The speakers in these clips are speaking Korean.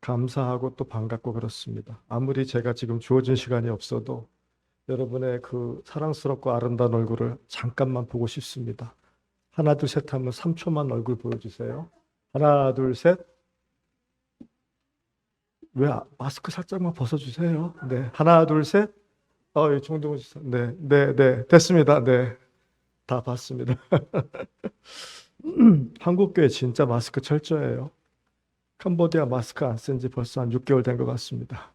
감사하고 또 반갑고 그렇습니다. 아무리 제가 지금 주어진 시간이 없어도 여러분의 그 사랑스럽고 아름다운 얼굴을 잠깐만 보고 싶습니다. 하나, 둘, 셋 하면 3초만 얼굴 보여주세요. 하나, 둘, 셋. 왜 마스크 살짝만 벗어주세요. 네. 하나, 둘, 셋. 예, 정동훈 씨. 네, 네, 네. 됐습니다. 네. 다 봤습니다. 한국교회 진짜 마스크 철저해요. 캄보디아 마스크 안 쓴 지 벌써 한 6개월 된 것 같습니다.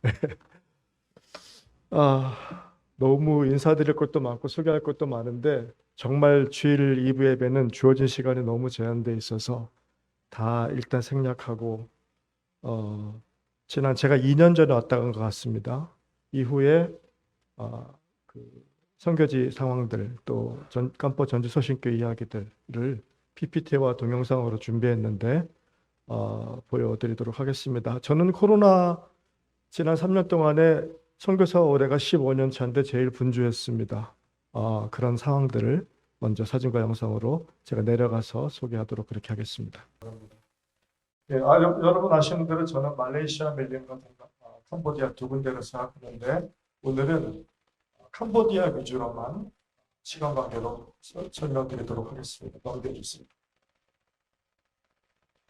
너무 인사드릴 것도 많고 소개할 것도 많은데 정말 주일 2부 예배는 주어진 시간이 너무 제한돼 있어서 다 일단 생략하고 지난 제가 2년 전에 왔다 간 것 같습니다. 이후에 그 선교지 상황들 또 깜포 전주 소신교 이야기들을 PPT와 동영상으로 준비했는데 보여드리도록 하겠습니다. 저는 코로나 지난 3년 동안에 선교사 올해가 15년 차인데 제일 분주했습니다. 그런 상황들을 먼저 사진과 영상으로 제가 내려가서 소개하도록 그렇게 하겠습니다. 예, 여러분 아시는 대로 저는 말레이시아, 멜린과 캄보디아 두 군데를 생각하는데 오늘은 캄보디아 위주로만 시간 관계로 설명드리도록 하겠습니다. 넘겨주세요.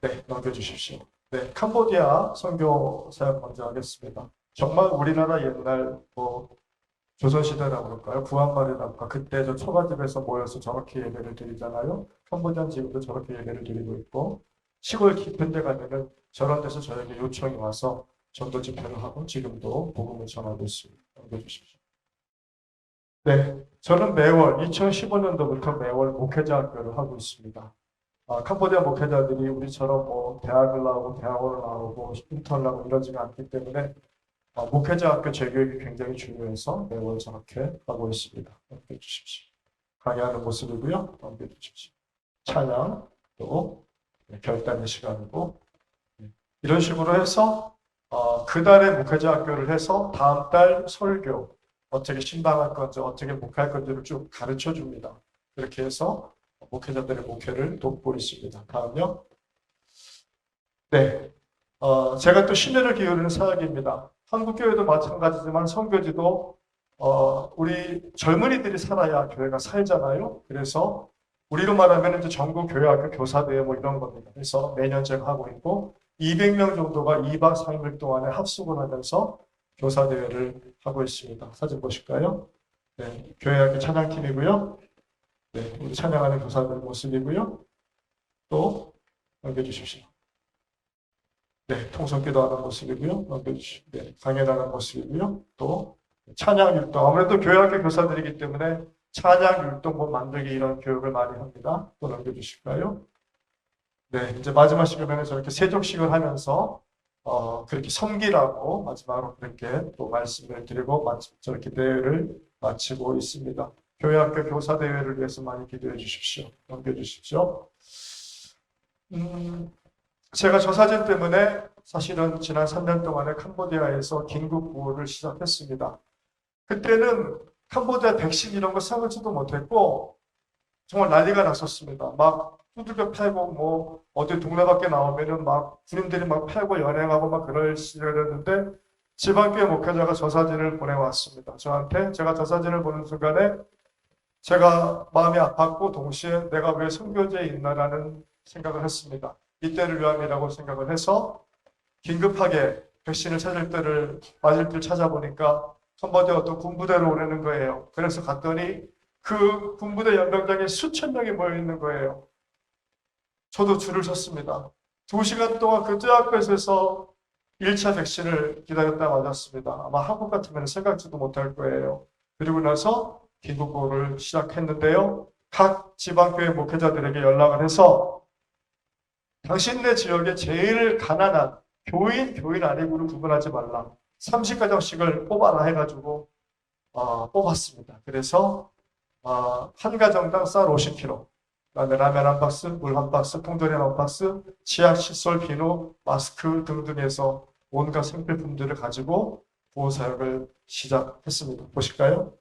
네, 넘겨주십시오. 네, 캄보디아 선교 사역 먼저 하겠습니다. 정말 우리나라 옛날 조선시대라고 그럴까요? 구한말이라고 할까? 그때 저 초가집에서 모여서 저렇게 예배를 드리잖아요. 캄보디아는 지금도 저렇게 예배를 드리고 있고 시골 깊은 데 가면은 저런 데서 저에게 요청이 와서 전도 집회를 하고 지금도 복음을 전하고 있습니다. 넘겨주십시오. 네, 저는 매월 2015년도부터 매월 목회자 학교를 하고 있습니다. 캄보디아 목회자들이 우리처럼 대학을 나오고 대학원을 나오고 인턴을 하고 이러지가 않기 때문에 목회자 학교 재교육이 굉장히 중요해서 매월 저렇게 하고 있습니다. 넘겨주십시오. 강의하는 모습이고요. 넘겨주십시오. 찬양 또 결단의 시간이고 이런 식으로 해서 그 달에 목회자 학교를 해서 다음 달 설교 어떻게 신방할 건지 어떻게 목회할 건지를 쭉 가르쳐 줍니다. 그렇게 해서 목회자들의 목회를 돕고 있습니다. 다음요. 네, 제가 또 심혈을 기울이는 사역입니다. 한국교회도 마찬가지지만 선교지도 우리 젊은이들이 살아야 교회가 살잖아요. 그래서 우리로 말하면 이제 전국 교회학교 교사대회 뭐 이런 겁니다. 그래서 매년 제가 하고 있고 200명 정도가 2박 3일 동안에 합숙을 하면서 교사대회를 하고 있습니다. 사진 보실까요? 네, 교회학교 찬양팀이고요. 네, 우리 찬양하는 교사들 모습이고요. 또 넘겨주십시오. 네, 통성기도하는 모습이고요. 넘겨주십시오. 네, 강연하는 모습이고요. 또 찬양 율동. 아무래도 교회학교 교사들이기 때문에 찬양 율동본 만들기 이런 교육을 많이 합니다. 또 넘겨주실까요? 네, 이제 마지막 시간에는 저렇게 세족식을 하면서 그렇게 섬기라고 마지막으로 그렇게 또 말씀을 드리고 저렇게 대회를 마치고 있습니다. 교회학교 교사대회를 위해서 많이 기도해 주십시오. 넘겨주십시오. 제가 저 사진 때문에 사실은 지난 3년 동안에 캄보디아에서 긴급 구호를 시작했습니다. 그때는 캄보디아 백신 이런 거 사보지도 못했고 정말 난리가 났었습니다. 막 두들겨 패고 뭐 어디 동네 밖에 나오면은 막 군인들이 막 패고 연행하고 막 그럴 시절이었는데 지방교회 목회자가 저 사진을 보내왔습니다. 저한테 제가 저 사진을 보는 순간에 제가 마음이 아팠고 동시에 내가 왜 선교지에 있나라는 생각을 했습니다. 이때를 위함이라고 생각을 해서 긴급하게 백신을 맞을 때를 찾아보니까 캄보디아 어떤 군부대로 오려는 거예요. 그래서 갔더니 그 군부대 연병장에 수천 명이 모여 있는 거예요. 저도 줄을 섰습니다. 2시간 동안 그 쬐앞에서 1차 백신을 기다렸다 맞았습니다. 아마 한국 같으면 생각지도 못할 거예요. 그리고 나서 긴급구호를 시작했는데요. 각 지방교회 목회자들에게 연락을 해서 당신네 지역에 제일 가난한 교인 아니고를 구분하지 말라. 30가정씩을 뽑아라 해가지고 뽑았습니다. 그래서 한 가정당 쌀 50kg, 그다음에 라면 한 박스, 물 한 박스, 통조림 한 박스, 치약, 칫솔, 비누, 마스크 등등 해서 온갖 생필품들을 가지고 보호사역을 시작했습니다. 보실까요?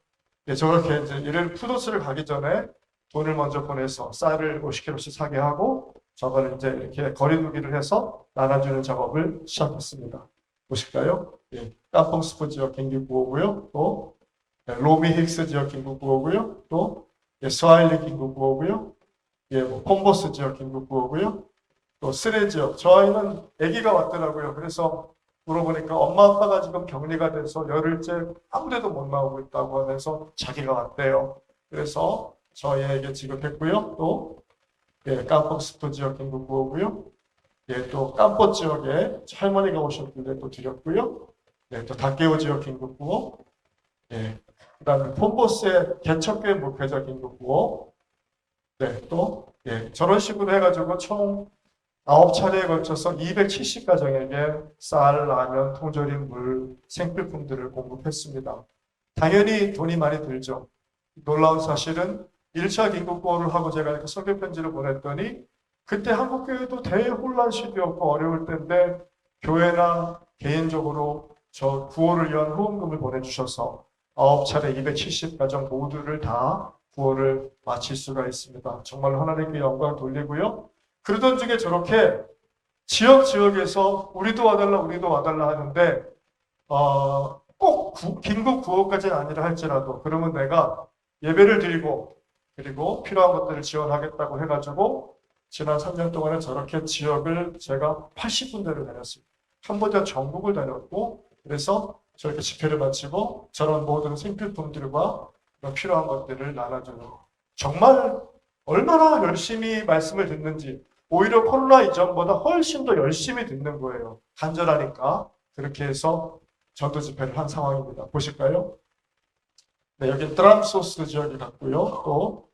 네, 저렇게 이제 푸드스를 가기 전에 돈을 먼저 보내서 쌀을 50kg씩 사게 하고 저거를 이제 이렇게 거리두기를 해서 나눠주는 작업을 시작했습니다. 보실까요? 예, 깜뽕스프 지역 긴급구호고요. 또 로미 힉스 지역 긴급구호고요. 또 스와일리 긴급구호고요. 예, 뭐 콤보스 지역 긴급구호고요. 또 스레 지역. 저 아이는 아기가 왔더라고요. 그래서 물어보니까 엄마 아빠가 지금 격리가 돼서 열흘째 아무데도 못 나오고 있다고 하면서 자기가 왔대요. 그래서 저희에게 지급했고요. 또 예, 깜뽕스프 지역 긴급구호고요. 예, 또 깜뽀 지역에 할머니가 오셨길래 또 드렸고요. 네, 또 닭개오 지역 긴급구호. 예, 그다음에 폼보스의 개척교회 목회자 긴급구호. 네, 또 예, 저런 식으로 해가지고 총 9차례에 걸쳐서 270가정에게 쌀, 라면, 통조림, 물, 생필품들을 공급했습니다. 당연히 돈이 많이 들죠. 놀라운 사실은 1차 긴급구호를 하고 제가 이렇게 선교 편지를 보냈더니 그때 한국교회도 대혼란 시기였고 어려울 때인데 교회나 개인적으로 저 구호를 위한 후원금을 보내주셔서 9차례 270가정 모두를 다 구호를 마칠 수가 있습니다. 정말 하나님께 영광 돌리고요. 그러던 중에 저렇게 지역에서 우리도 와달라 하는데 꼭 긴급 구호까지는 아니라 할지라도 그러면 내가 예배를 드리고 그리고 필요한 것들을 지원하겠다고 해가지고 지난 3년 동안에 저렇게 지역을 제가 80군데를 다녔습니다. 캄보디아 전국을 다녔고 그래서 저렇게 집회를 마치고 저런 모든 생필품들과 필요한 것들을 나눠주는 정말 얼마나 열심히 말씀을 듣는지 오히려 코로나 이전보다 훨씬 더 열심히 듣는 거예요. 간절하니까 그렇게 해서 전도 집회를 한 상황입니다. 보실까요? 네, 여기 드람소스 지역이 같고요. 또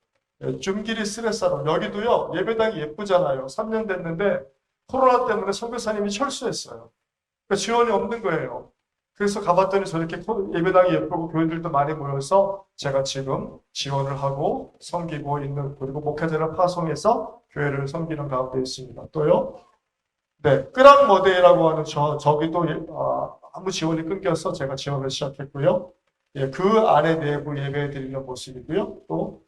줌기리 스레사로 여기도요. 예배당이 예쁘잖아요. 3년 됐는데 코로나 때문에 선교사님이 철수했어요. 그러니까 지원이 없는 거예요. 그래서 가봤더니 저렇게 예배당이 예쁘고 교인들도 많이 모여서 제가 지금 지원을 하고 섬기고 있는 그리고 목회자를 파송해서 교회를 섬기는 가운데 있습니다. 또요. 네, 끄랑머데이라고 하는 저기도 아무 지원이 끊겨서 제가 지원을 시작했고요. 예, 그 안에 내부 예배 드리는 모습이고요. 또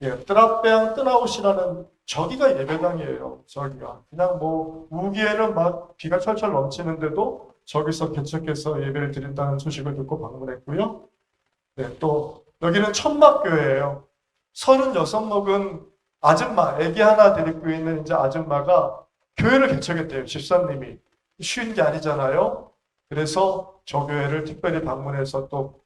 예, 뜨라빼양 뜨나웃이라는 저기가 예배당이에요. 저기가 그냥 뭐 우기에는 막 비가 철철 넘치는데도 저기서 개척해서 예배를 드린다는 소식을 듣고 방문했고요. 네, 또 여기는 천막교회예요. 36 먹은 아줌마, 아기 하나 데리고 있는 이제 아줌마가 교회를 개척했대요. 집사님이 쉬운 게 아니잖아요. 그래서 저 교회를 특별히 방문해서 또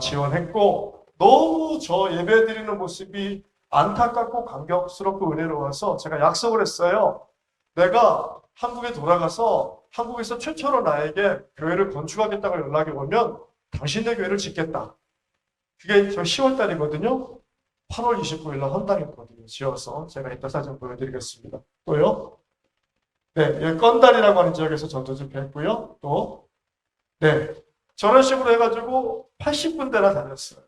지원했고 너무 저 예배 드리는 모습이 안타깝고 감격스럽고 은혜로워서 제가 약속을 했어요. 내가 한국에 돌아가서 한국에서 최초로 나에게 교회를 건축하겠다고 연락이 오면 당신의 교회를 짓겠다. 그게 저 10월 달이거든요. 8월 29일 날 헌당했거든요. 지어서 제가 이따 사진 보여드리겠습니다. 또요. 네, 여기 건달이라고 하는 지역에서 전도 집회했고요. 또 네, 저런 식으로 해가지고 80군데나 다녔어요.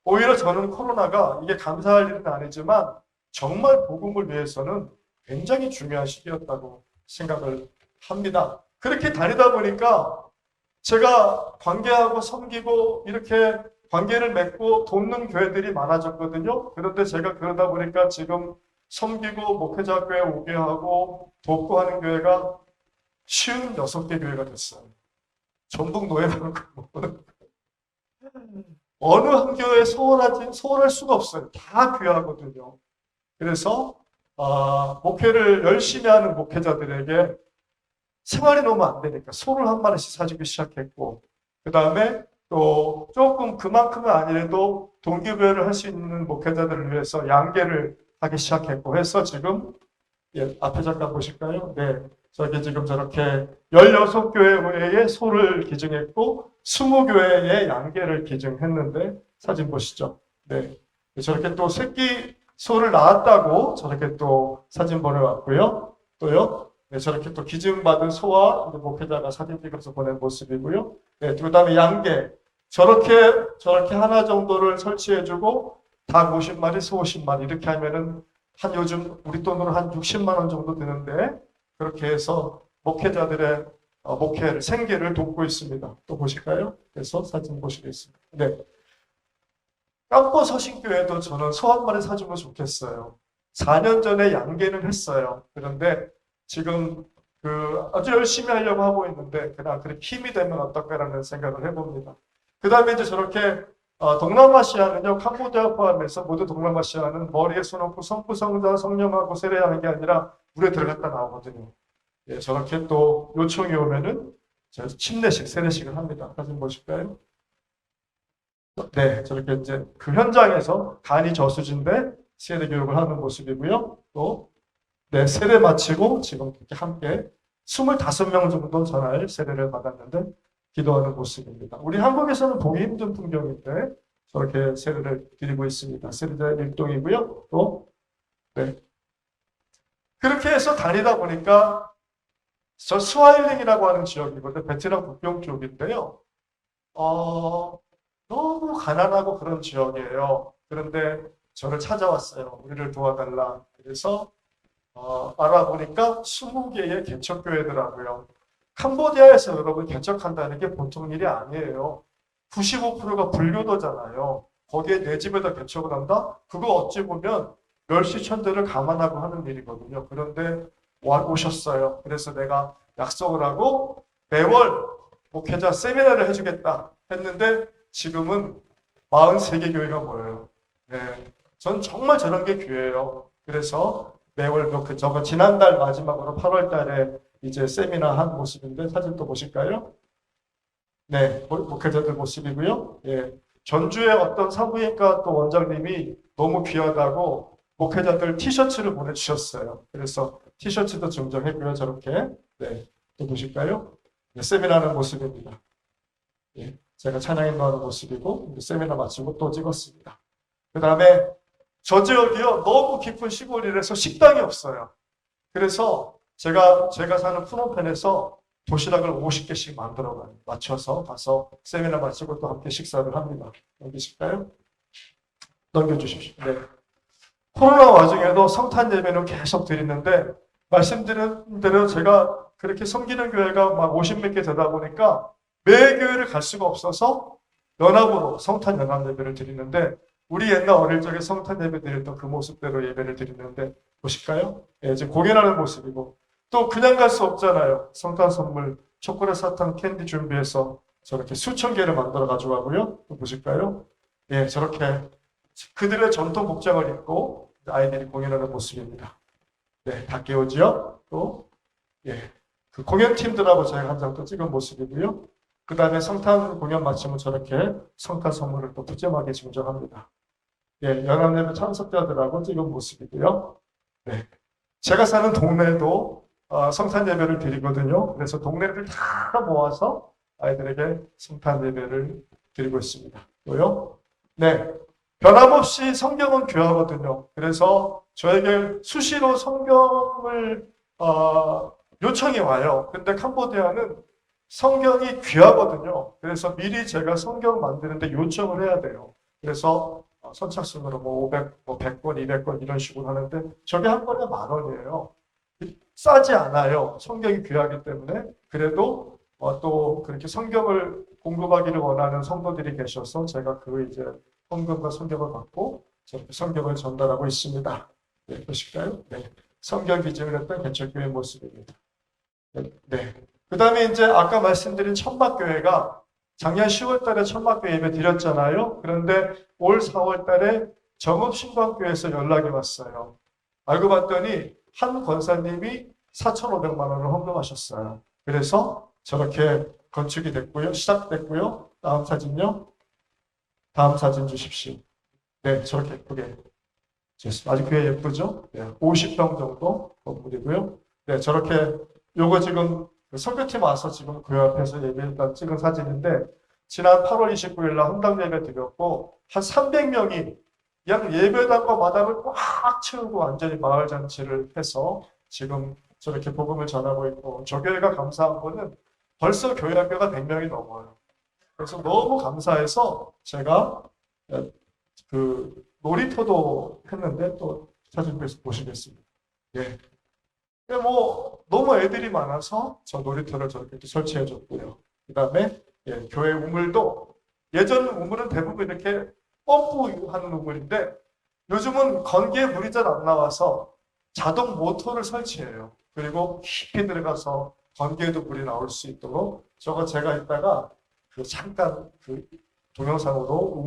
오히려 저는 코로나가 이게 감사할 일은 아니지만 정말 복음을 위해서는 굉장히 중요한 시기였다고 생각을 합니다. 그렇게 다니다 보니까 제가 관계하고 섬기고 이렇게 관계를 맺고 돕는 교회들이 많아졌거든요. 그런데 제가 그러다 보니까 지금 섬기고 목회자 교회 오게 하고 돕고 하는 교회가 56개 교회가 됐어요. 전북 노예방을 어느 한 교회에 소원할 수가 없어요. 다 귀하거든요. 그래서 목회를 열심히 하는 목회자들에게 생활이 너무 안 되니까 소를 한 마리씩 사주기 시작했고 그 다음에 또 조금 그만큼은 아니래도 동기부여를 할 수 있는 목회자들을 위해서 양계를 하기 시작했고 해서 지금 예, 앞에 잠깐 보실까요? 네, 저기 지금 저렇게 16교회에 소를 기증했고 20교회에 양계를 기증했는데 사진 보시죠. 네, 저렇게 또 새끼 소를 낳았다고 저렇게 또 사진 보내왔고요. 또요. 네, 저렇게 또 기증받은 소와 목회자가 사진 찍어서 보낸 모습이고요. 네, 그 다음에 양계. 저렇게 하나 정도를 설치해주고 닭 50마리, 소 50마리 이렇게 하면은 한 요즘 우리 돈으로 한 60만 원 정도 드는데 그렇게 해서 목회자들의 목회를 생계를 돕고 있습니다. 또 보실까요? 그래서 사진 보시겠습니다. 네. 깜포 서신교회도 저는 소 한 마리 사주면 좋겠어요. 4년 전에 양계는 했어요. 그런데 지금 아주 열심히 하려고 하고 있는데 그냥 그렇게 힘이 되면 어떨까라는 생각을 해봅니다. 그 다음에 이제 저렇게 동남아시아는요, 캄보디아 포함해서 모두 동남아시아는 머리에 손 얹고 성부성자 성령하고 세례하는 게 아니라 물에 들어갔다 나오거든요. 예, 저렇게 또 요청이 오면은 침례식, 세례식을 합니다. 사진 보실까요? 네, 저렇게 이제 그 현장에서 간이 저수지인데 세례 교육을 하는 모습이고요. 또, 네, 세례 마치고 지금 이렇게 함께 25명 정도 전할 세례를 받았는데 기도하는 모습입니다. 우리 한국에서는 보기 힘든 풍경인데 저렇게 세례를 드리고 있습니다. 세례자 일동이고요. 또, 네. 그렇게 해서 다니다 보니까 저 스와힐링이라고 하는 지역이거든요. 베트남 국경 쪽인데요. 너무 가난하고 그런 지역이에요. 그런데 저를 찾아왔어요. 우리를 도와달라. 그래서 알아보니까 20개의 개척교회더라고요. 캄보디아에서 여러분 개척한다는 게 보통 일이 아니에요. 95%가 불교도잖아요. 거기에 내 집에다 개척을 한다? 그거 어찌 보면 멸시천대를 감안하고 하는 일이거든요. 그런데 오셨어요. 그래서 내가 약속을 하고 매월 목회자 세미나를 해주겠다 했는데 지금은 43개 교회가 모여요. 네. 전 정말 저런 게 기회예요. 그래서 매월 저거 지난달 마지막으로 8월 달에 이제 세미나 한 모습인데 사진 또 보실까요? 네, 목회자들 모습이고요. 예. 전주에 어떤 산부인과 또 원장님이 너무 귀하다고 목회자들 티셔츠를 보내주셨어요. 그래서 티셔츠도 증정했고요. 저렇게. 네, 또 보실까요? 네, 세미나 하는 모습입니다. 예. 제가 찬양 인도하는 모습이고 세미나 마치고 또 찍었습니다. 그 다음에 저 지역이요 너무 깊은 시골이라서 식당이 없어요. 그래서 제가 사는 푸놈펜에서 도시락을 50개씩 만들어가요. 맞춰서 가서 세미나 마치고 또 함께 식사를 합니다. 넘기실까요? 넘겨주십시오. 네. 코로나 와중에도 성탄 예배는 계속 드리는데 말씀드린 대로 제가 그렇게 섬기는 교회가 막 50몇 개 되다 보니까 매 교회를 갈 수가 없어서 연합으로 성탄 연합 예배를 드리는데 우리 옛날 어릴 적에 성탄 예배 드렸던 그 모습대로 예배를 드리는데 보실까요? 예, 지금 공연하는 모습이고 또 그냥 갈 수 없잖아요. 성탄 선물 초콜릿 사탕 캔디 준비해서 저렇게 수천 개를 만들어 가지고 가고요. 또 보실까요? 예, 저렇게 그들의 전통 복장을 입고 아이들이 공연하는 모습입니다. 네, 다 깨우지요. 또 예, 그 공연팀들하고 제가 한 장 또 찍은 모습이고요. 그 다음에 성탄 공연 마치면 저렇게 성탄 선물을 또 푸짐하게 증정합니다. 예, 연합예배 참석자들하고 찍은 모습이고요. 네, 제가 사는 동네에도 성탄 예배를 드리거든요. 그래서 동네를 다 모아서 아이들에게 성탄 예배를 드리고 있습니다. 또요. 네, 변함없이 성경은 귀하거든요. 그래서 저에게 수시로 성경을 요청이 와요. 근데 캄보디아는 성경이 귀하거든요. 그래서 미리 제가 성경 만드는데 요청을 해야 돼요. 그래서 선착순으로 뭐 500, 뭐 100권, 200권 이런 식으로 하는데 저게 한 권에 10,000원이에요. 싸지 않아요. 성경이 귀하기 때문에. 그래도 또 그렇게 성경을 공급하기를 원하는 성도들이 계셔서 제가 그 이제 헌금과 성경을 받고 저렇게 성경을 전달하고 있습니다. 네, 보실까요? 네. 성경 기증을 했던 개척교회 모습입니다. 네. 그 다음에 이제 아까 말씀드린 천막교회가 작년 10월 달에 천막교회 예배 드렸잖아요. 그런데 올 4월 달에 정읍신광교회에서 연락이 왔어요. 알고 봤더니 한 권사님이 4,500만 원을 헌금하셨어요. 그래서 저렇게 건축이 됐고요. 시작됐고요. 다음 사진요. 다음 사진 주십시오. 네, 저렇게 예쁘게. 아주 교회 예쁘죠? 네, 50평 정도 건물이고요. 네, 저렇게 요거 지금 선교팀 와서 지금 교회 앞에서 예배 찍은 사진인데 지난 8월 29일 날 헌당 예배 드렸고 한 300명이 그냥 예배당과 마당을 꽉 채우고 완전히 마을 잔치를 해서 지금 저렇게 복음을 전하고 있고 저 교회가 감사한 거는 벌써 교회 학교가 100명이 넘어요. 그래서 너무 감사해서 제가 그 놀이터도 했는데 또 사진 보시겠습니다. 예. 뭐 너무 애들이 많아서 저 놀이터를 저렇게 설치해 줬고요. 그 다음에 예, 교회 우물도 예전 우물은 대부분 이렇게 펌프하는 우물인데 요즘은 건기에 물이 잘 안 나와서 자동 모터를 설치해요. 그리고 깊이 들어가서 건기에도 물이 나올 수 있도록 저거 제가 이따가 잠깐 동영상으로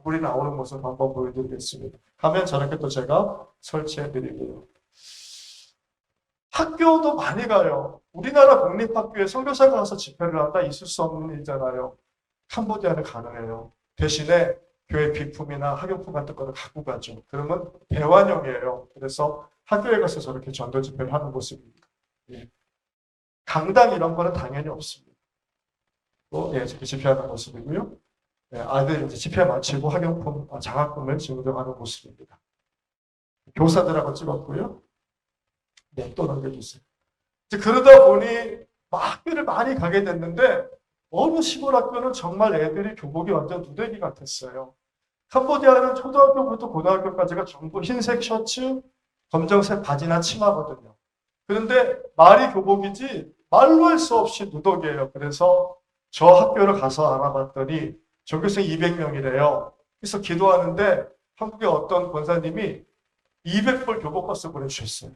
물이 나오는 모습 한번 보여드리겠습니다. 하면 저렇게 또 제가 설치해드리고요. 학교도 많이 가요. 우리나라 공립학교에 선교사가 가서 집회를 한다 있을 수 없는 일이잖아요. 캄보디아는 가능해요. 대신에 교회 비품이나 학용품 같은 거를 갖고 가죠. 그러면 대환영이에요. 그래서 학교에 가서 저렇게 전도 집회를 하는 모습입니다. 예. 강당 이런 거는 당연히 없습니다. 또 저렇게 집회하는 모습이고요. 아이들 이제 집회 마치고 학용품, 장학금을 증정하는 모습입니다. 교사들하고 찍었고요. 네, 또 넘겨주세요. 이제 그러다 보니 학교를 많이 가게 됐는데 어느 시골 학교는 정말 애들이 교복이 완전 누대기 같았어요. 캄보디아는 초등학교부터 고등학교까지가 전부 흰색 셔츠, 검정색 바지나 치마거든요. 그런데 말이 교복이지 말로 할 수 없이 누더기예요. 그래서 저 학교를 가서 알아봤더니 전교생 200명이래요. 그래서 기도하는데 한국의 어떤 권사님이 200벌 교복버스 보내주셨어요.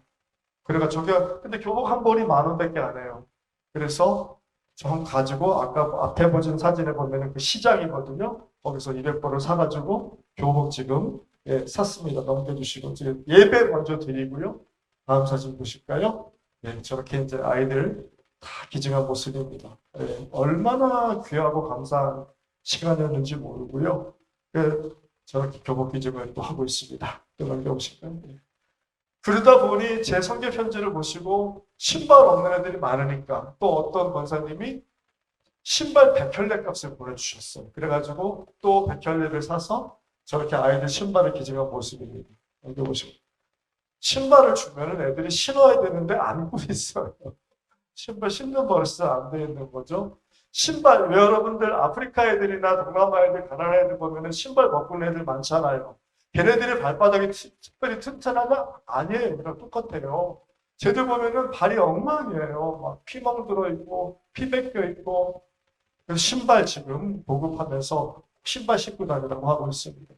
그래가 근데 교복 한 벌이 10,000원밖에 안 해요. 그래서 저 가지고 아까 앞에 보신 사진에 보면은 그 시장이거든요. 거기서 200벌을 사가지고 교복 지금 샀습니다. 넘겨주시고 지금 예배 먼저 드리고요. 다음 사진 보실까요? 저렇게 이제 아이들 다 기증한 모습입니다. 얼마나 귀하고 감사한 시간이었는지 모르고요. 저렇게 교복 기증을 또 하고 있습니다. 또 넘겨보실까요? 그러다 보니 제 성경 편지를 보시고 신발 없는 애들이 많으니까 또 어떤 권사님이 신발 100켤레 값을 보내주셨어요. 그래가지고 또 100켤레를 사서 저렇게 아이들 신발을 기증한 모습입니다. 여기 보시고 신발을 주면은 애들이 신어야 되는데 안고 있어요. 신발 신는 버릇이 안 돼 있는 거죠. 신발, 왜 여러분들 아프리카 애들이나 동남아 애들, 가나다 애들 보면은 신발 벗고 있는 애들 많잖아요. 걔네들의 발바닥이 특별히 튼튼하냐? 아니에요. 그냥 똑같아요. 쟤들 보면은 발이 엉망이에요. 막 피멍 들어있고, 피 뺏겨 있고. 그래서 신발 지금 보급하면서 신발 신고 다니라고 하고 있습니다.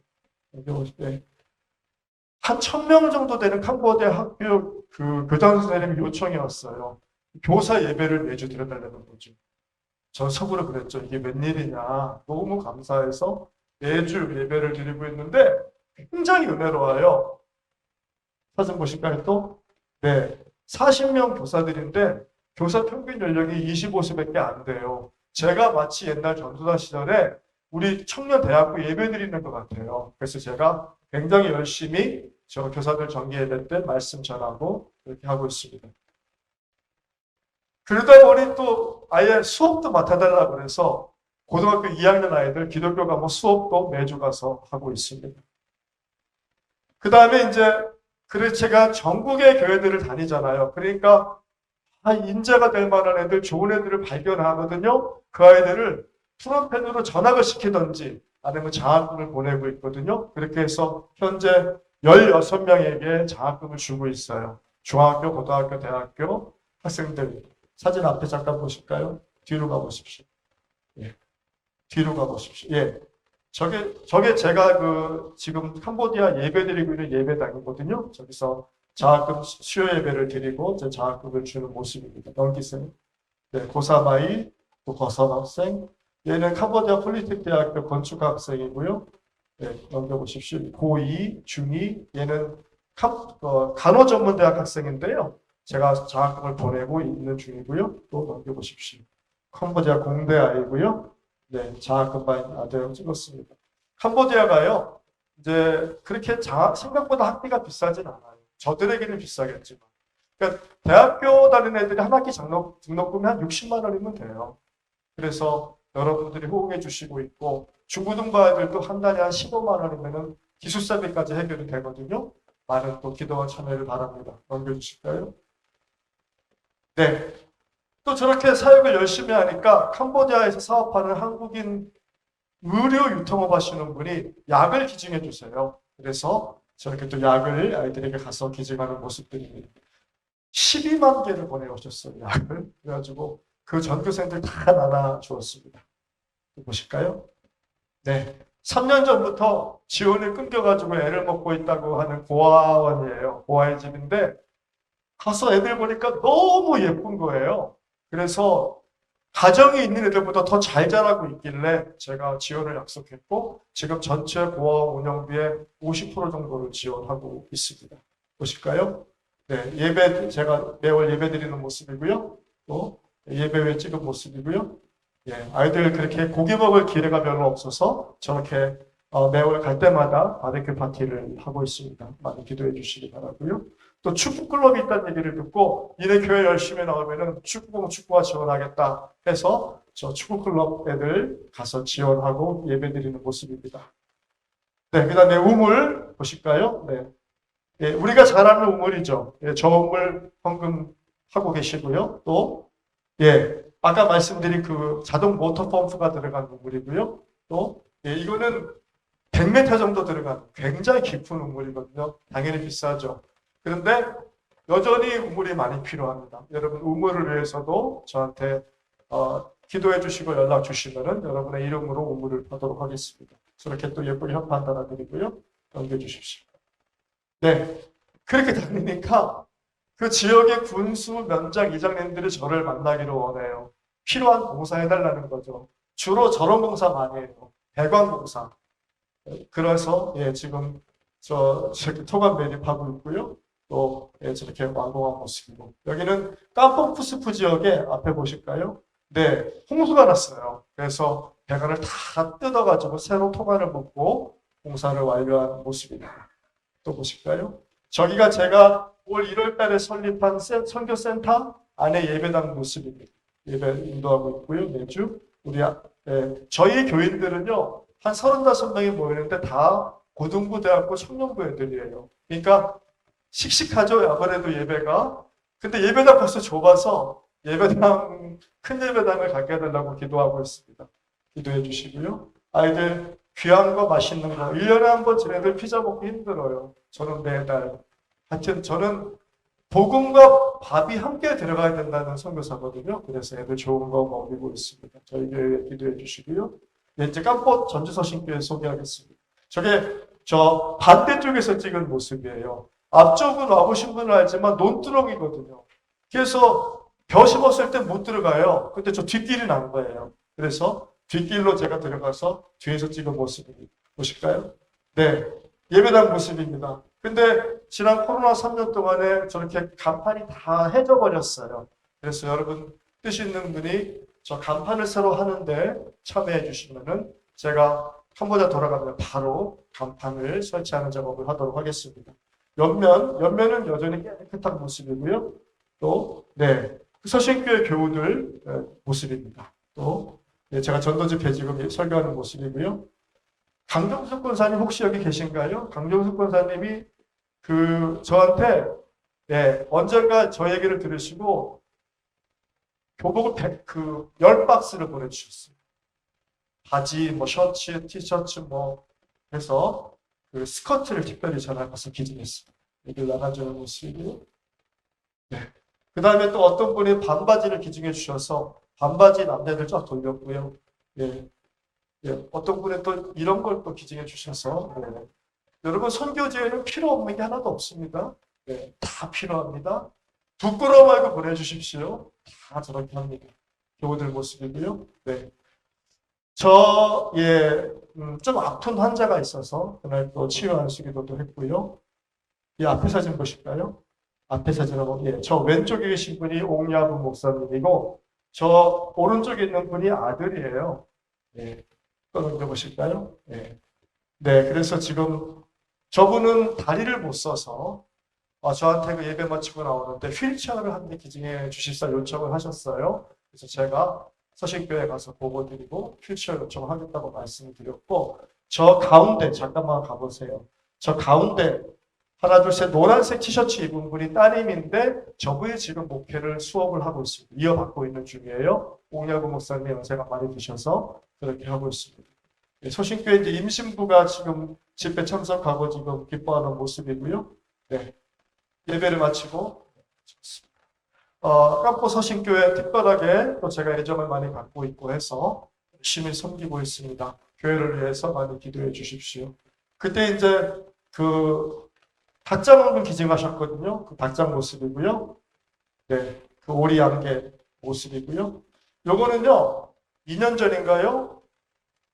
여기 보실 때. 한 1,000명 정도 되는 캄보디아 학교 교장 선생님이 요청이 왔어요. 교사 예배를 매주 드려달라는 거죠. 저 속으로 그랬죠. 이게 웬일이냐. 너무 감사해서 매주 예배를 드리고 있는데 굉장히 은혜로워요. 사진 보실까요 또? 네. 40명 교사들인데 교사 평균 연령이 25세밖에 안 돼요. 제가 마치 옛날 전도사 시절에 우리 청년 대학교 예배 드리는 것 같아요. 그래서 제가 굉장히 열심히 저 교사들 정기 예배 때 말씀 전하고 이렇게 하고 있습니다. 그러다 보니 또 아예 수업도 맡아달라고 그래서 고등학교 2학년 아이들 기독교 과목 수업도 매주 가서 하고 있습니다. 그 다음에 이제 그래서 제가 전국의 교회들을 다니잖아요. 그러니까 인재가 될 만한 애들, 좋은 애들을 발견하거든요. 그 아이들을 프롬펜으로 전학을 시키든지 아니면 장학금을 보내고 있거든요. 그렇게 해서 현재 16명에게 장학금을 주고 있어요. 중학교, 고등학교, 대학교 학생들. 사진 앞에 잠깐 보실까요? 뒤로 가보십시오. 예. 뒤로 가보십시오. 예. 저게 제가 지금 캄보디아 예배 드리고 있는 예배당이거든요. 저기서 장학금 수요 예배를 드리고 제 장학금을 주는 모습입니다. 넘기세요. 네, 고사마이, 또 거선 학생. 얘는 캄보디아 폴리텍 대학교 건축 학생이고요. 네, 넘겨보십시오. 고2, 중2. 얘는 간호전문대학 학생인데요. 제가 장학금을 보내고 있는 중이고요. 또 넘겨보십시오. 캄보디아 공대 아이고요. 네, 장학금 받은 아들 찍었습니다. 캄보디아가요, 이제 그렇게 생각보다 학비가 비싸진 않아요. 저들에게는 비싸겠지만. 그러니까 대학교 다니는 애들이 한 학기 등록금이 한 60만 원이면 돼요. 그래서 여러분들이 호응해 주시고 있고, 중고등부 아이들도 한 달에 한 15만 원이면은 기숙사비까지 해결이 되거든요. 많은 또 기도와 참여를 바랍니다. 넘겨주실까요? 네. 또 저렇게 사역을 열심히 하니까 캄보디아에서 사업하는 한국인 의료 유통업 하시는 분이 약을 기증해 주세요. 그래서 저렇게 또 약을 아이들에게 가서 기증하는 모습들입니다. 12만 개를 보내오셨어요. 약을. 그래가지고 그 전교생들 다 나눠 주었습니다. 보실까요? 네. 3년 전부터 지원이 끊겨가지고 애를 먹고 있다고 하는 고아원이에요. 고아의 집인데 가서 애들 보니까 너무 예쁜 거예요. 그래서 가정이 있는 애들보다 더 잘 자라고 있길래 제가 지원을 약속했고 지금 전체 고아원 운영비의 50% 정도를 지원하고 있습니다. 보실까요? 네, 예배 제가 매월 예배 드리는 모습이고요. 또 예배 후에 찍은 모습이고요. 예, 아이들 그렇게 고기 먹을 기회가 별로 없어서 저렇게 매월 갈 때마다 바베큐 파티를 하고 있습니다. 많이 기도해 주시기 바라고요. 또 축구 클럽이 있다는 얘기를 듣고 니네 교회 열심히 나오면은 축구와 지원하겠다 해서 저 축구 클럽 애들 가서 지원하고 예배드리는 모습입니다. 네, 그다음에 우물 보실까요? 네, 예, 우리가 잘 아는 우물이죠. 예, 저 우물 헌금하고 계시고요. 또 예, 아까 말씀드린 그 자동 모터 펌프가 들어간 우물이고요. 또 예, 이거는 100m 정도 들어간 굉장히 깊은 우물이거든요. 당연히 비싸죠. 그런데 여전히 우물이 많이 필요합니다. 여러분 우물을 위해서도 저한테 기도해 주시고 연락 주시면은 여러분의 이름으로 우물을 하도록 하겠습니다. 저렇게 또 예쁘게 협판 달아드리고요. 넘겨주십시오. 네, 그렇게 다니니까 그 지역의 군수 면장 이장님들이 저를 만나기를 원해요. 필요한 봉사 해달라는 거죠. 주로 저런 봉사 많이 해요. 배관 봉사. 그래서 예, 지금 저렇게 토관 매립하고 있고요. 또 예, 저렇게 완공한 모습이고 여기는 깜뽕푸스프 지역에 앞에 보실까요? 네, 홍수가 났어요. 그래서 배관을 다 뜯어가지고 새로 토관을 묶고 공사를 완료한 모습입니다. 또 보실까요? 저기가 제가 올 1월 달에 설립한 선교센터 안에 예배당 모습입니다. 예배 인도하고 있고요. 매주 저희 교인들은요 한 35명이 모이는데 다 고등부대학교 청년부 애들이에요. 그러니까 씩씩하죠. 아무래도 예배가. 근데 예배당 벌써 좁아서 큰 예배당을 갖게 해달라고 기도하고 있습니다. 기도해 주시고요. 아이들 귀한 거 맛있는 거 1년에 한 번 쟤네들 피자 먹기 힘들어요. 저는 매달. 하여튼 저는 복음과 밥이 함께 들어가야 된다는 선교사거든요. 그래서 애들 좋은 거 먹이고 있습니다. 저희 교회에 기도해 주시고요. 네, 이제 깜꽃 전주서신교회 소개하겠습니다. 저게 저 반대쪽에서 찍은 모습이에요. 앞쪽은 와보신 분은 알지만 논두렁이거든요. 그래서 벼 심었을 때 못 들어가요. 근데 저 뒷길이 난 거예요. 그래서 뒷길로 제가 들어가서 뒤에서 찍은 모습입니다. 보실까요? 네, 예배당 모습입니다. 근데 지난 코로나 3년 동안에 저렇게 간판이 다 해져 버렸어요. 그래서 여러분 뜻 있는 분이 저 간판을 새로 하는데 참여해 주시면은 제가 캄보디아 돌아가면 바로 간판을 설치하는 작업을 하도록 하겠습니다. 옆면은 여전히 깨끗한 모습이고요. 또 네, 서신교회 교우들 모습입니다. 또 네, 제가 전도집회 지금 설교하는 모습이고요. 강정숙 권사님 혹시 여기 계신가요? 강정숙 권사님이 저한테 네, 언젠가 저 얘기를 들으시고 교복을 10박스를 보내주셨어요. 바지, 뭐 셔츠, 티셔츠 뭐 해서 그 스커트를 특별히 전화 가서 기증했습니다. 얘기를 나눠주는 모습이고요. 네. 그 다음에 또 어떤 분이 반바지를 기증해 주셔서 반바지 남자들 쫙 돌렸고요. 예. 예. 어떤 분이 또 이런 걸 또 기증해 주셔서 네. 여러분 선교지에는 필요 없는 게 하나도 없습니다. 네. 다 필요합니다. 부끄러워 말고 보내주십시오. 다 저렇게 합니다. 교우들 모습이고요. 네. 좀 아픈 환자가 있어서 그날 또 치유 안수 기도도 했고요. 이 앞에 사진 보실까요? 앞에 사진은 예, 저 왼쪽에 계신 분이 옥야부 목사님이고 저 오른쪽에 있는 분이 아들이에요. 예, 또 넘겨보실까요? 예. 네, 그래서 지금 저분은 다리를 못 써서 저한테 그 예배 마치고 나오는데 휠체어를 한 대 기증해 주실사 요청을 하셨어요. 그래서 제가 서신교회 가서 보고 드리고 휠체어 요청을 하겠다고 말씀을 드렸고 저 가운데 잠깐만 가보세요. 저 가운데 하나 둘 셋 노란색 티셔츠 입은 분이 따님인데 저분이 지금 목회를 수업을 하고 있습니다. 이어받고 있는 중이에요. 옥야구 목사님 연세가 많이 드셔서 그렇게 하고 있습니다. 서신교회 이제 임신부가 지금 집회 참석하고 지금 기뻐하는 모습이고요. 네. 예배를 마치고 깜포 서신교회 특별하게 또 제가 애정을 많이 갖고 있고 해서 열심히 섬기고 있습니다. 교회를 위해서 많이 기도해 주십시오. 그때 이제 그 박장원군 기증하셨거든요. 그 박장 모습이고요. 네, 그 오리 안개 모습이고요. 요거는요, 2년 전인가요?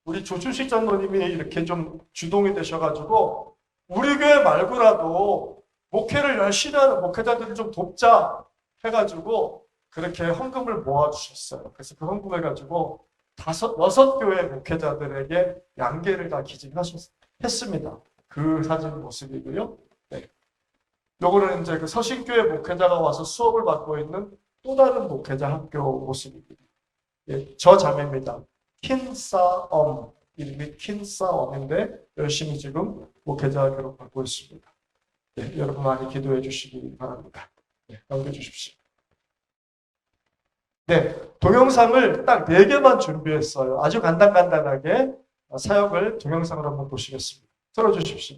우리 조춘식 장로님이 이렇게 좀 주동이 되셔가지고 우리 교회 말고라도 목회를 열심히 하는 목회자들을 좀 돕자 해가지고 그렇게 헌금을 모아주셨어요. 그래서 그 헌금을 가지고 6교회 목회자들에게 양계를 다 기증했습니다. 그 사진 모습이고요. 네. 요거는 이제 그 서신교회 목회자가 와서 수업을 받고 있는 또 다른 목회자 학교 모습입니다. 예, 저 자매입니다. 킨사엄, 이름이 킨사엄인데 열심히 지금 목회자 교육 받고 있습니다. 네, 여러분 많이 기도해 주시기 바랍니다. 네, 넘겨주십시오. 네, 동영상을 딱 4개만 준비했어요. 아주 간단하게 사역을 동영상으로 한번 보시겠습니다. 틀어주십시오.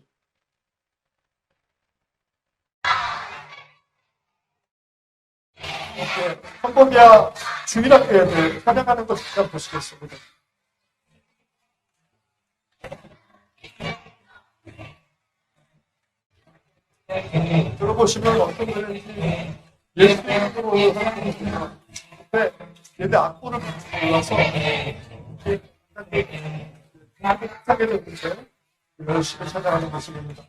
네, 캄보디아 주일학교 애들 찬양하는 거 잠깐 보시겠습니다. 들어보시면 어떤 분인지 예수 이름으로 하나님 네, 얘네 악보를 몰라서 하게 됐는데 열심히 찾아가는 모습입니다.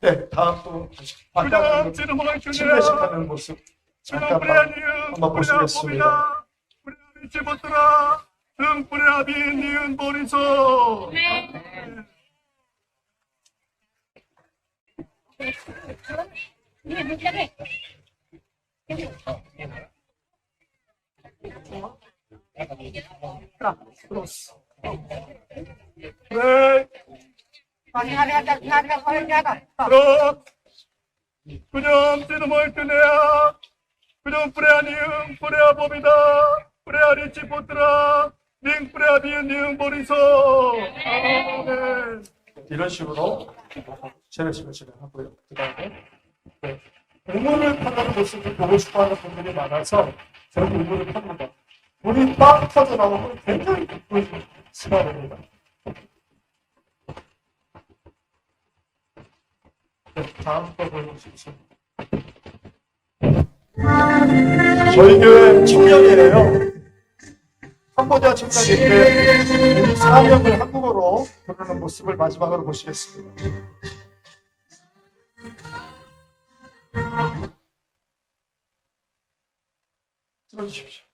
네, 다음 또 침례식하는 모습 잠깐만 한번 보시겠습니다. 그냥 찌르모이 뜨네야 그냥 뿌레아 니응 뿌레아 봅이다 뿌레아 리치 포트라 닝 뿌레아 비은 니응 보리소 아멘. 이런 식으로 세례식을 진행하고요. 그 다음에 우물을 파는 모습을 보고 싶어하는 분들이 많아서 저는 우물을 팝니다. 물이 빡 터져 나오면 굉장히 기쁜 시간입니다. 네, 다음 거 보여주십시오. 저희 교회 청년이에요. 캄보디아 청년인데 우리 사명을 한국어로 부르는 모습을 마지막으로 보시겠습니다. 들어주십시오.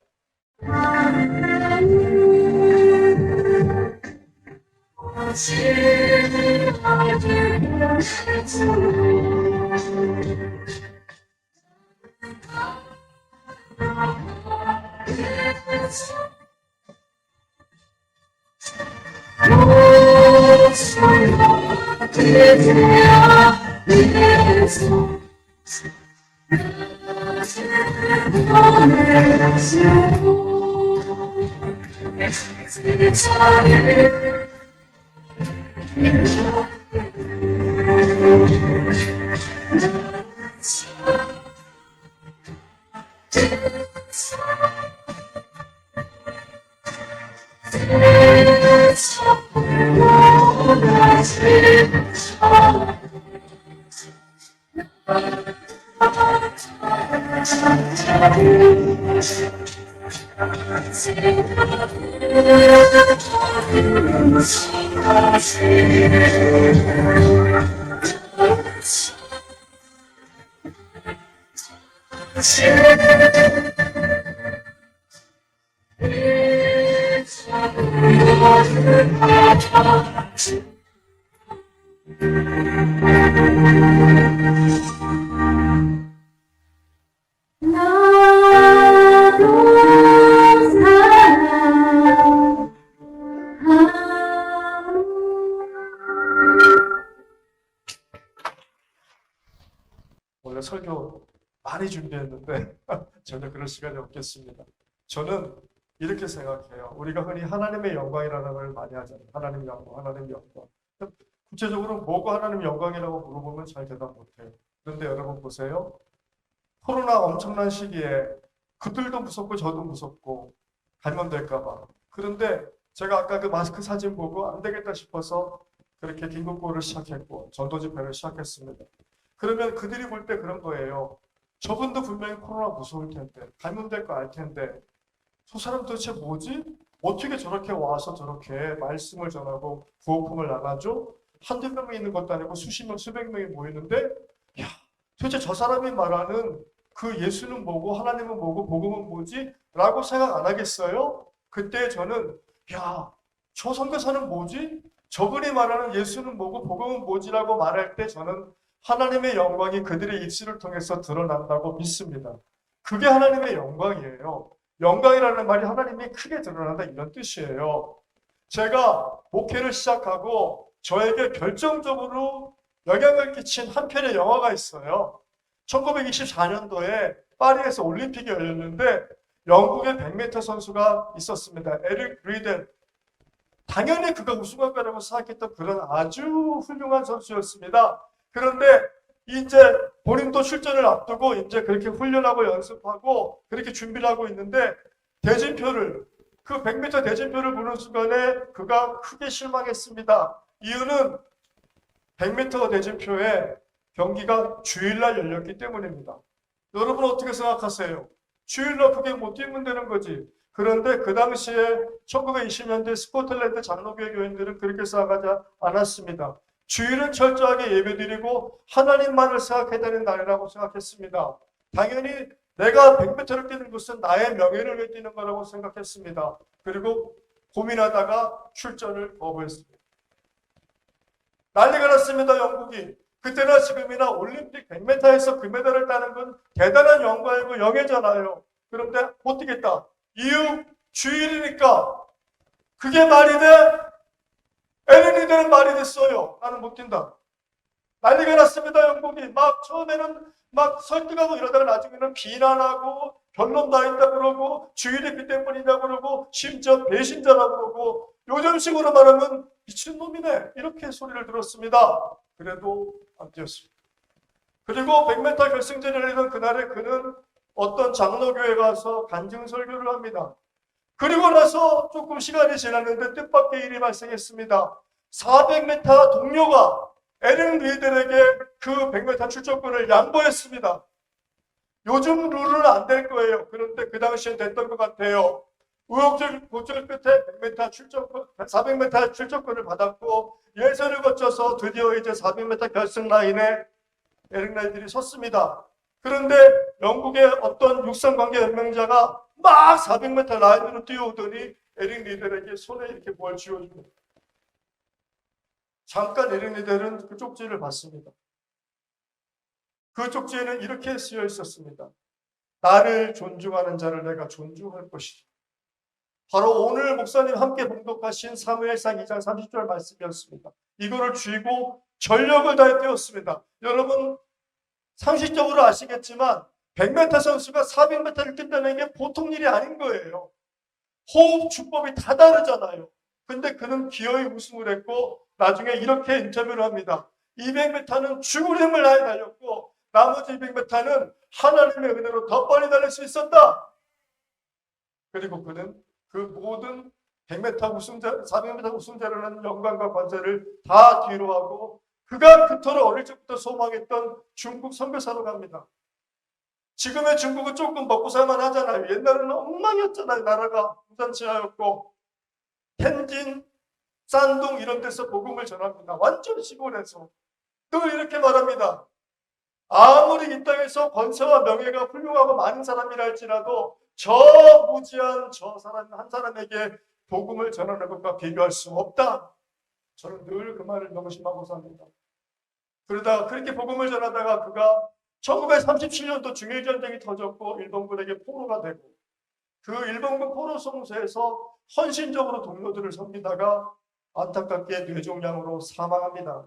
원래 설교 많이 준비했는데 전혀 그럴 시간이 없겠습니다. 저는 이렇게 생각해요. 우리가 흔히 하나님의 영광이라는 걸 많이 하잖아요. 하나님 영광, 하나님 영광. 구체적으로 뭐가 하나님 영광이라고 물어보면 잘 대답 못해요. 그런데 여러분 보세요. 코로나 엄청난 시기에 그들도 무섭고 저도 무섭고 감염될까봐. 그런데 제가 아까 그 마스크 사진 보고 안 되겠다 싶어서 그렇게 긴급구호를 시작했고 전도 집회를 시작했습니다. 그러면 그들이 볼 때 그런 거예요. 저분도 분명히 코로나 무서울 텐데 감염될 거 알 텐데 저 사람 도대체 뭐지? 어떻게 저렇게 와서 저렇게 말씀을 전하고 구호품을 나가죠? 한두 명이 있는 것도 아니고 수십 명, 수백 명이 모이는데 야, 도대체 저 사람이 말하는 그 예수는 뭐고 하나님은 뭐고 복음은 뭐지? 라고 생각 안 하겠어요? 그때 저는 야, 저 선교사는 뭐지? 저분이 말하는 예수는 뭐고 복음은 뭐지라고 말할 때 저는 하나님의 영광이 그들의 입술을 통해서 드러난다고 믿습니다. 그게 하나님의 영광이에요. 영광이라는 말이 하나님이 크게 드러난다 이런 뜻이에요. 제가 목회를 시작하고 저에게 결정적으로 영향을 끼친 한 편의 영화가 있어요. 1924년도에 파리에서 올림픽이 열렸는데 영국의 100m 선수가 있었습니다. 에릭 리델. 당연히 그가 우승할 거라고 생각했던 그런 아주 훌륭한 선수였습니다. 그런데 이제 본인도 출전을 앞두고 이제 그렇게 훈련하고 연습하고 그렇게 준비를 하고 있는데 대진표를 그 100m 대진표를 보는 순간에 그가 크게 실망했습니다. 이유는 100m 대진표에 경기가 주일날 열렸기 때문입니다. 여러분 어떻게 생각하세요? 주일날 그게 못 뛰면 되는 거지. 그런데 그 당시에 1920년대 스코틀랜드 장로교회 교인들은 그렇게 생각하지 않았습니다. 주일은 철저하게 예배드리고 하나님만을 생각해야 되는 날이라고 생각했습니다. 당연히 내가 100m를 뛰는 것은 나의 명예를 위해 뛰는 거라고 생각했습니다. 그리고 고민하다가 출전을 거부했습니다. 난리가 났습니다. 영국이. 그때나 지금이나 올림픽 100m에서 금메달을 따는 건 대단한 영광이고 영예잖아요. 그런데 못 뛰겠다. 이유 주일이니까. 그게 말이 돼? 에릭리델은 말이 됐어요. 나는 못 뛴다. 난리가 났습니다. 영국이. 막 처음에는 막 설득하고 이러다가 나중에는 비난하고 변론 다 있다 그러고 주일이 그 때문이다 그러고 심지어 배신자라고 그러고 요즘식으로 말하면 미친놈이네. 이렇게 소리를 들었습니다. 그래도 안 뛰었습니다. 그리고 100m 결승전을 열리던 그날에 그는 어떤 장로교회 가서 간증 설교를 합니다. 그리고 나서 조금 시간이 지났는데 뜻밖의 일이 발생했습니다. 400m 동료가 에릭 리델에게 그 100m 출전권을 양보했습니다. 요즘 룰은 안 될 거예요. 그런데 그 당시엔 됐던 것 같아요. 우여곡절 끝에 100m 출전권, 400m 출전권을 받았고 예선을 거쳐서 드디어 이제 400m 결승 라인에 에릭 리델이 섰습니다. 그런데 영국의 어떤 육상관계 연맹자가 막 400m 라인으로 뛰어오더니 에릭 리델에게 손에 이렇게 뭘 쥐어줍니다. 잠깐 에릭 리델은 그 쪽지를 봤습니다. 그 쪽지에는 이렇게 쓰여 있었습니다. 나를 존중하는 자를 내가 존중할 것이다. 바로 오늘 목사님 함께 봉독하신 사무엘상 2장 30절 말씀이었습니다. 이거를 쥐고 전력을 다해 뛰었습니다. 여러분 상식적으로 아시겠지만 100m 선수가 400m를 뛴다는 게 보통 일이 아닌 거예요. 호흡 주법이 다 다르잖아요. 근데 그는 기어이 우승을 했고 나중에 이렇게 인터뷰를 합니다. 200m는 죽을 힘을 다해 달렸고 나머지 200m는 하나님의 은혜로 더 빨리 달릴 수 있었다. 그리고 그는 그 모든 100m 우승자, 400m 우승자라는 영광과 권세를 다 뒤로 하고 그가 그토록 어릴 적부터 소망했던 중국 선교사로 갑니다. 지금의 중국은 조금 먹고 살만 하잖아요. 옛날에는 엉망이었잖아요. 나라가 무산치하였고 텐진, 산둥 이런 데서 복음을 전합니다. 완전 시골에서. 늘 이렇게 말합니다. 아무리 이 땅에서 권세와 명예가 훌륭하고 많은 사람이라 할지라도 저 무지한 저 사람 한 사람에게 복음을 전하는 것과 비교할 수 없다. 저는 늘 그 말을 명심하고 삽니다. 그러다가 그렇게 복음을 전하다가 그가 1937년도 중일전쟁이 터졌고 일본군에게 포로가 되고 그 일본군 포로 송소에서 헌신적으로 동료들을 섬기다가 안타깝게 뇌종양으로 사망합니다.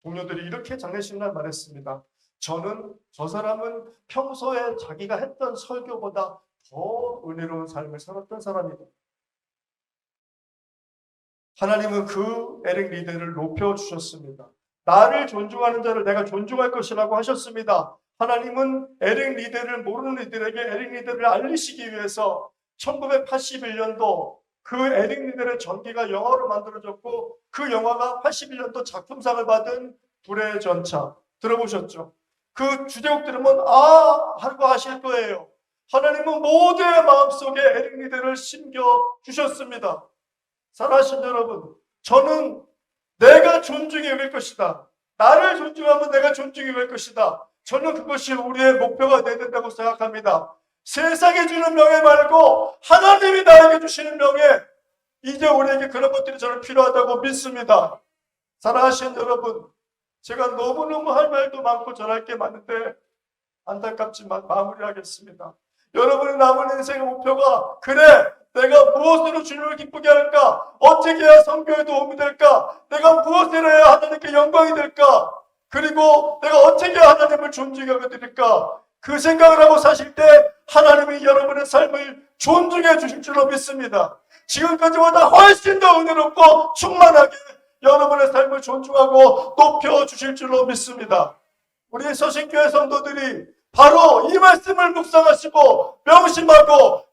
동료들이 이렇게 장례식날 말했습니다. 저는 저 사람은 평소에 자기가 했던 설교보다 더 은혜로운 삶을 살았던 사람이다. 하나님은 그 에릭 리더를 높여주셨습니다. 나를 존중하는 자를 내가 존중할 것이라고 하셨습니다. 하나님은 에릭 리더를 모르는 이들에게 에릭 리더를 알리시기 위해서 1981년도 그 에릭 리더의 전기가 영화로 만들어졌고 그 영화가 81년도 작품상을 받은 불의 전차 들어보셨죠? 그 주제곡 들으면 하고 하실 거예요. 하나님은 모두의 마음속에 에릭 리더를 심겨주셨습니다. 사랑하신 여러분, 저는 내가 존중해 갈 것이다. 나를 존중하면 내가 존중해 갈 것이다. 저는 그것이 우리의 목표가 되어야 된다고 생각합니다. 세상에 주는 명예 말고 하나님이 나에게 주시는 명예, 이제 우리에게 그런 것들이 저는 필요하다고 믿습니다. 사랑하신 여러분, 제가 너무너무 할 말도 많고 전할 게 많은데 안타깝지만 마무리하겠습니다. 여러분의 남은 인생의 목표가 내가 무엇으로 주님을 기쁘게 할까? 어떻게 해야 성교에 도움이 될까? 내가 무엇을 해야 하나님께 영광이 될까? 그리고 내가 어떻게 해야 하나님을 존중하게 드릴까? 그 생각을 하고 사실 때 하나님이 여러분의 삶을 존중해 주실 줄로 믿습니다. 지금까지보다 훨씬 더 은혜롭고 충만하게 여러분의 삶을 존중하고 높여 주실 줄로 믿습니다. 우리 서신교회 성도들이 바로 이 말씀을 묵상하시고 명심하고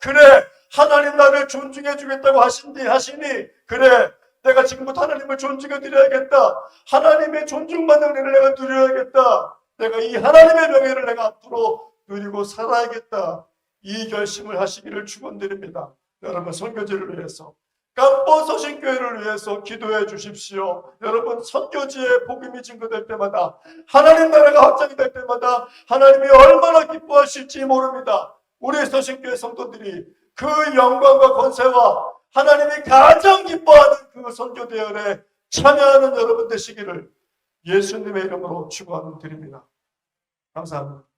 하나님 나를 존중해 주겠다고 하시니 내가 지금부터 하나님을 존중해 드려야겠다. 하나님의 존중받는 은혜를 내가 누려야겠다. 내가 이 하나님의 명예를 내가 앞으로 누리고 살아야겠다. 이 결심을 하시기를 축원드립니다. 여러분 선교지를 위해서 깜보 서신교회를 위해서 기도해 주십시오. 여러분 선교지에 복음이 증거될 때마다 하나님 나라가 확장이 될 때마다 하나님이 얼마나 기뻐하실지 모릅니다. 우리 서신교회 성도들이 그 영광과 권세와 하나님이 가장 기뻐하는 그 선교 대열에 참여하는 여러분 되시기를 예수님의 이름으로 축원드립니다. 감사합니다.